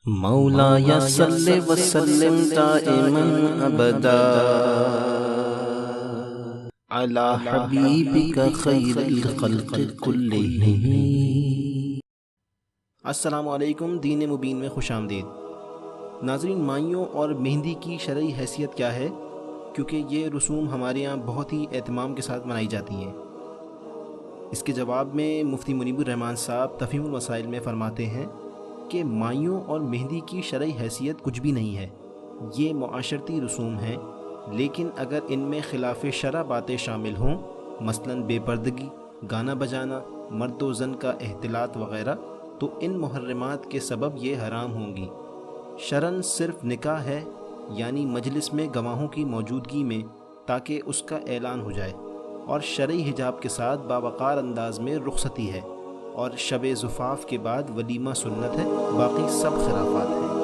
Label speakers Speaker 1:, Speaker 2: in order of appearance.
Speaker 1: مولایا صلی وسلم دائما ابدا علی حبیبک خیر الخلق کلہم۔ السلام علیکم، دین مبین میں خوش آمدید۔ ناظرین، مائیوں اور مہندی کی شرعی حیثیت کیا ہے؟ کیونکہ یہ رسوم ہمارے یہاں بہت ہی اہتمام کے ساتھ منائی جاتی ہیں۔ اس کے جواب میں مفتی منیب الرحمن صاحب تفہیم المسائل میں فرماتے ہیں کہ مائیوں اور مہندی کی شرعی حیثیت کچھ بھی نہیں ہے، یہ معاشرتی رسوم ہیں، لیکن اگر ان میں خلاف شرع باتیں شامل ہوں، مثلاً بے پردگی، گانا بجانا، مرد و زن کا اختلاط وغیرہ، تو ان محرمات کے سبب یہ حرام ہوں گی۔ شرعاً صرف نکاح ہے، یعنی مجلس میں گواہوں کی موجودگی میں، تاکہ اس کا اعلان ہو جائے، اور شرعی حجاب کے ساتھ باوقار انداز میں رخصتی ہے، اور شب زفاف کے بعد ولیمہ سنت ہے، باقی سب خرافات ہیں۔